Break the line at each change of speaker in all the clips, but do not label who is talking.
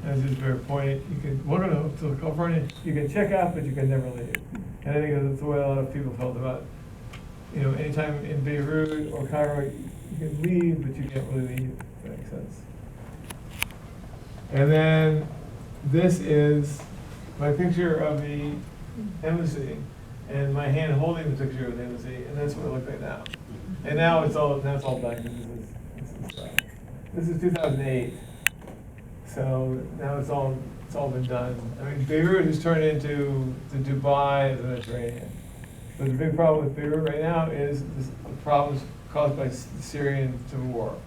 That's just very poignant. You can, welcome to California, you can check out, but you can never leave. And I think that's the way a lot of people felt about, anytime in Beirut or Cairo, you can leave, but you can't really leave, if that makes sense. And then this is my picture of the embassy, and my hand holding the picture of the embassy, and that's what it looked like now. And now it's all done. This is 2008. So now it's all been done. I mean, Beirut has turned into the Dubai of the Mediterranean. But the big problem with Beirut right now is the problems caused by the Syrian civil war.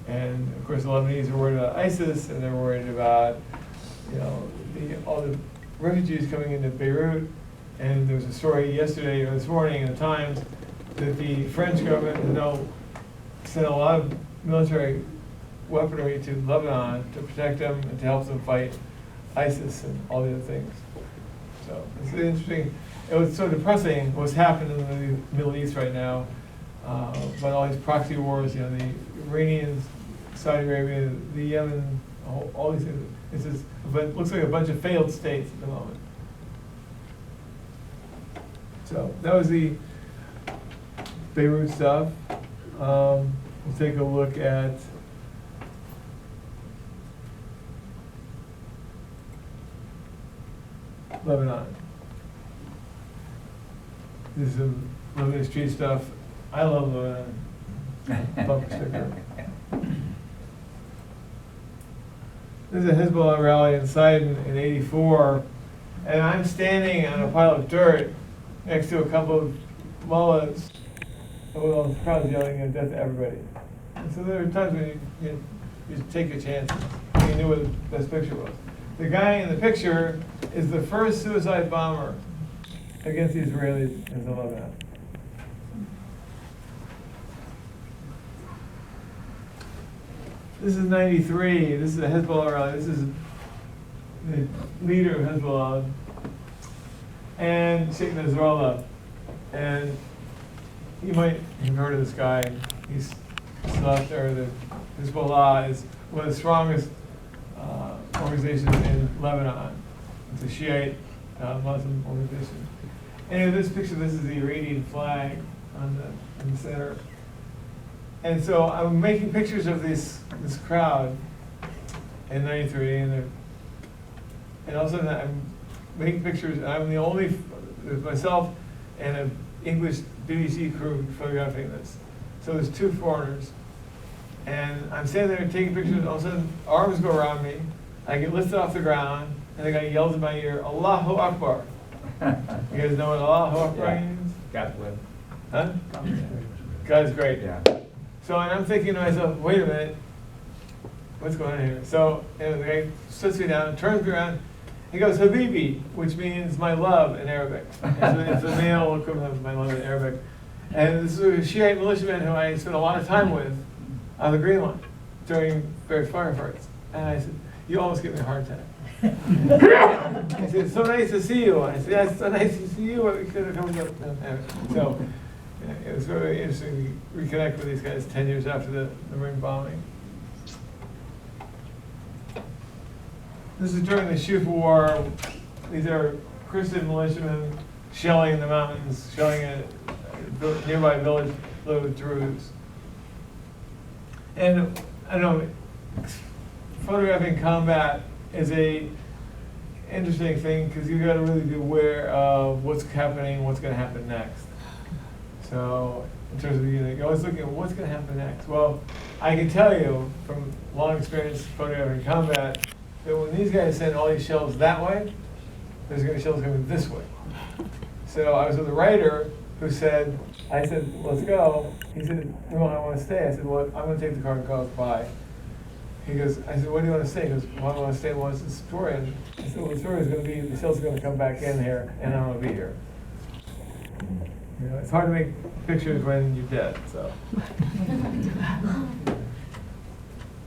And of course the Lebanese are worried about ISIS, and they're worried about all the refugees coming into Beirut. And there was a story yesterday or this morning in the Times that the French government has now sent a lot of military weaponry to Lebanon to protect them and to help them fight ISIS and all the other things. So it's interesting. It was so depressing what's happening in the Middle East right now, about all these proxy wars. The Iranians, Saudi Arabia, the Yemen, all these things. It's just, but it looks like a bunch of failed states at the moment. So that was the Beirut stuff. We'll take a look at Lebanon. This is some Lebanese street stuff. I love Lebanon. Bumper sticker. This is a Hezbollah rally in Sidon in '84, and I'm standing on a pile of dirt next to a couple of mullahs. Well, the crowd's yelling death to everybody. And so there are times when you take your chances. You knew what the best picture was. The guy in the picture is the first suicide bomber against the Israelis in Lebanon. This is '93. This is a Hezbollah rally. This is the leader of Hezbollah, and Sheikh Nasrallah. And you might have heard of this guy. He's the Hezbollah is one of the strongest organizations in Lebanon. It's a Shiite Muslim organization. And in this picture, this is the Iranian flag in the center. And so I'm making pictures of this crowd in '93, and all of a sudden I'm making pictures. And I'm the only, myself and an English BBC crew photographing this. So there's two foreigners, and I'm standing there taking pictures. All of a sudden, arms go around me. I get lifted off the ground, and the guy yells in my ear, "Allahu Akbar." You guys know what Allahu Akbar means?
God bless.
Huh? God is great.
Yeah.
So and I'm thinking to myself, wait a minute, what's going on here? So and the guy sits me down, turns me around, he goes, Habibi, which means my love in Arabic. It's a male equivalent of my love in Arabic. And this is a Shiite militiaman who I spent a lot of time with on the Green Line during various firefights. And I said, you almost give me a heart attack. He said, so nice to see you. I said, yeah, it's so nice to see you. We could have come up. So it was very interesting to reconnect with these guys 10 years after the Marine bombing. This is during the Shuf War. These are Christian militiamen shelling in the mountains, shelling a nearby village filled with Druze. And I know photographing combat is a interesting thing because you've got to really be aware of what's happening, what's going to happen next. So in terms of you're always looking at what's going to happen next. Well, I can tell you from long experience photographing combat that when these guys send all these shells that way, there's going to be shells coming this way. So I was with a writer who said, I said, let's go. He said, no, I want to stay. I said, well, I'm going to take the car and go by. He goes, I said, what do you want to say? He goes, well, I want to stay and watch the story. And I said, well, the story is going to be, the shells are going to come back in here, and I'm going to be here. It's hard to make pictures when you're dead, so.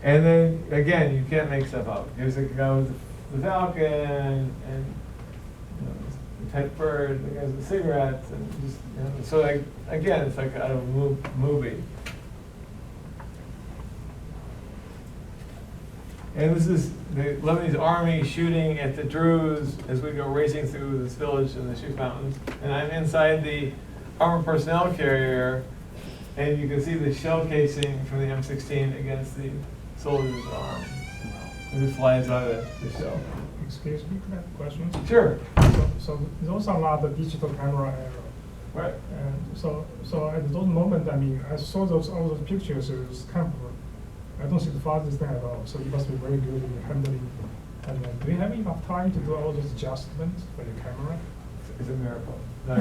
And then, again, you can't make stuff up. Here's a guy with the falcon, and the pet bird, the guy with the cigarettes, and just, so like, again, it's like out of a movie. And this is the Lebanese army shooting at the Druze as we go racing through this village in the Shuf Mountains. And I'm inside the armored personnel carrier, and you can see the shell casing from the M16 against the soldier's arm. And it flies out of the shell.
Excuse me, can I have questions?
Sure.
So those are not the digital camera era.
Right.
And so at those moments, I mean, I saw all those pictures. It was kind of, I don't see the farthest thing at all. So you must be very good in handling. And then, do you have enough time to do all those adjustments for your camera?
It's a miracle. No,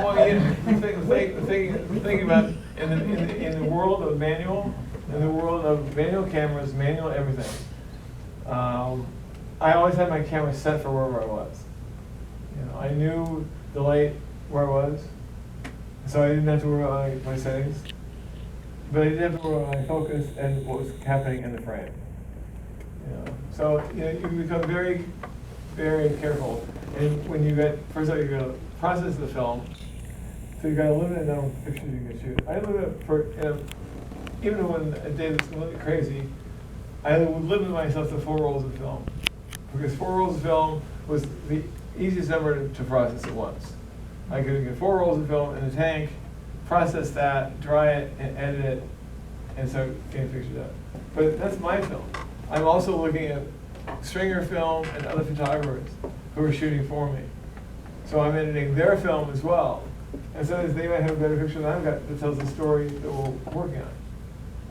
well, the thing about in the world of manual, in the world of manual cameras, manual everything. I always had my camera set for wherever I was. You know, I knew the light where I was, so I didn't have to worry about my settings. But I did have to worry about my focus and what was happening in the frame. You know, so you become very, very careful. And when you get, first of all, you got to process the film. So you got a limited number of pictures you can shoot. I limit for even when a day that's really crazy, I would limit myself to 4 rolls of film, because 4 rolls of film was the easiest number to process at once. I could get 4 rolls of film in the tank, process that, dry it, and edit it, and start getting pictures out. But that's my film. I'm also looking at stringer film and other photographers who are shooting for me. So I'm editing their film as well. And so they might have a better picture than I've got that tells the story that we're working on.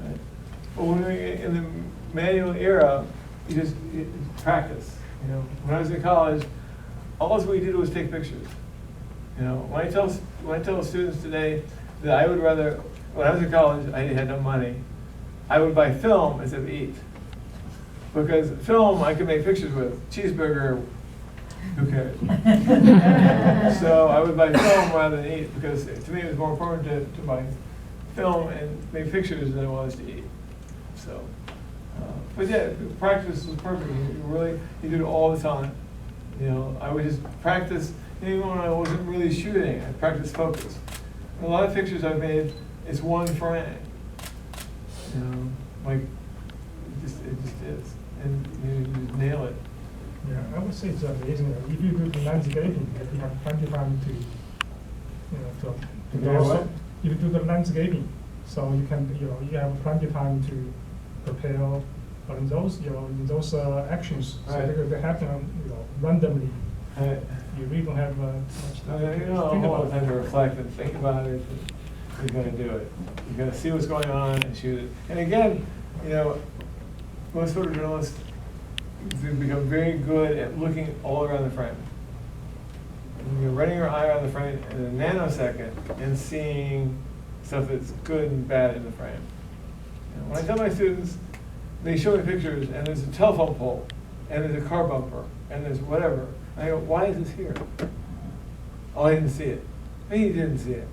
Right? But when we're in the manual era, you practice. You know, when I was in college, all we did was take pictures. You know, when I tell students today that I would rather, when I was in college, I had no money, I would buy film instead of eat. Because film I could make pictures with. Cheeseburger, who cares? So I would buy film rather than eat, because to me it was more important to buy film and make pictures than it was to eat. So, but yeah, practice was perfect. You did it all the time. You know, I would just practice, even when I wasn't really shooting, I practiced focus. A lot of pictures I've made, it's one frame. You know, like, it just is. And you just nail it.
Yeah, I would say it's amazing. If you do the landscaping, you have plenty of time to
do what?
If you do the landscaping, so you can, you have plenty of time to prepare. But in those, actions,
right.
So they happen, randomly.
Right.
You really don't have much time.
A whole lot of time to reflect and think about it. And you're going to do it. You're going to see what's going on and shoot it. And again, most photojournalists become very good at looking all around the frame. And you're running your eye around the frame in a nanosecond and seeing stuff that's good and bad in the frame. And when I tell my students, they show me pictures, and there's a telephone pole, and there's a car bumper, and there's whatever. I go, why is this here? Oh, I didn't see it. He didn't see it.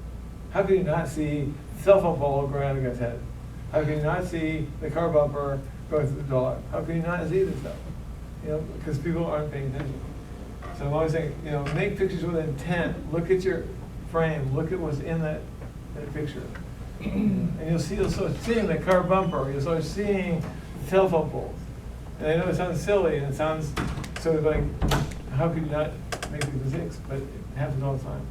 How could you not see the telephone pole going around the guy's head? How could you not see the car bumper going through the dog? How could you not see this stuff? Because people aren't paying attention. So I'm always saying, make pictures with intent. Look at your frame. Look at what's in that picture. And you'll start seeing the car bumper. You'll start seeing the telephone poles. And I know it sounds silly, and it sounds sort of like, how could you not make these mistakes? But it happens all the time.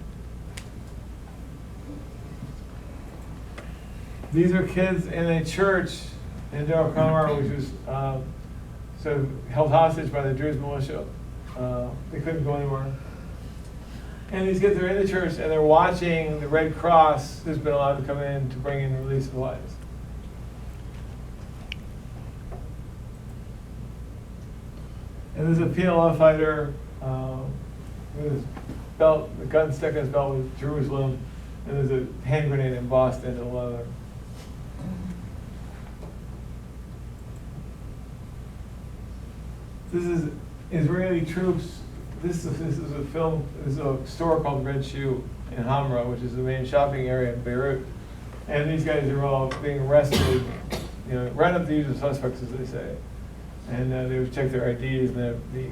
These are kids in a church in Del Camar, which was sort of held hostage by the Druze militia. They couldn't go anywhere. And these kids are in the church, and they're watching the Red Cross, who's been allowed to come in to bring in relief supplies. And there's a PLF fighter with his belt, the gun stuck in his belt with Jerusalem, and there's a hand grenade embossed into the leather. This is Israeli troops. This is a film. This is a store called Red Shoe in Hamra, which is the main shopping area in Beirut. And these guys are all being arrested, right up the usual suspects, as they say. And they would check their IDs, and the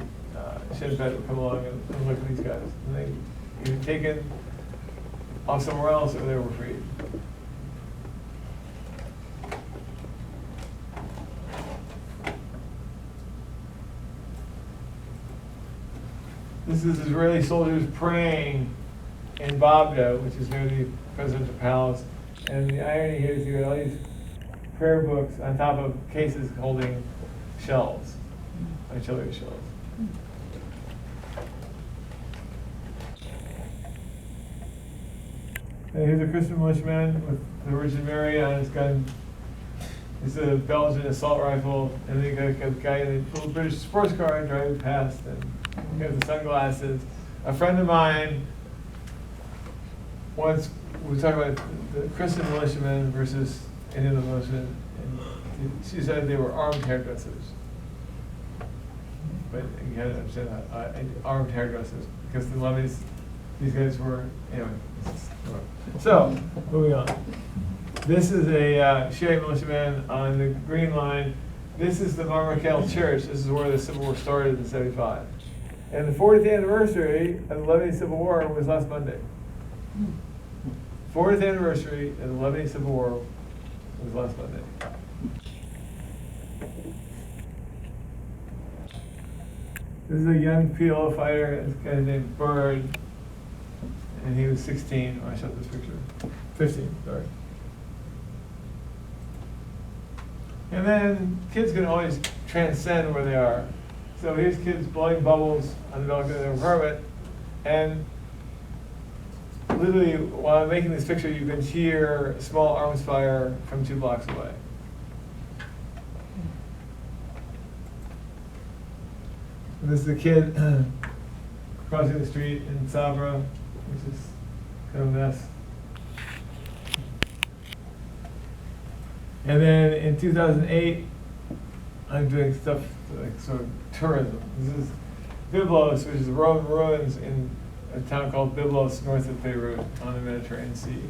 Shin Bet would come along and look at these guys. And they either taken off somewhere else, or they were freed. This is Israeli soldiers praying in Babda, which is near the presidential palace. And the irony here is you got all these prayer books on top of cases holding shells, artillery shells. And here's a Christian militiaman with the Virgin Mary on his gun. It's a Belgian assault rifle, and then you got a guy in a little British sports car driving past, and he has the sunglasses. A friend of mine once, we were talking about the Christian militiamen versus Indian militiamen, and she said they were armed hairdressers. But you gotta understand that, armed hairdressers, because the levies, these guys were, anyway. So, moving on. This is a Shiite militiaman on the Green Line. This is the Marmakel Church. This is where the Civil War started in '75. And the 40th anniversary of the Lebanese Civil War was last Monday. 40th anniversary of the Lebanese Civil War was last Monday. This is a young PLO fighter, this guy named Bird, and he was 16 when I shot this picture. 15, sorry. And then kids can always transcend where they are. So here's kids blowing bubbles on the balcony of their apartment, and literally while I'm making this picture, you can hear small arms fire from 2 blocks away. And this is a kid crossing the street in Sabra, which is kind of a mess. And then in 2008, I'm doing stuff like sort of tourism. This is Byblos, which is the Roman ruins in a town called Byblos, north of Beirut, on the Mediterranean Sea.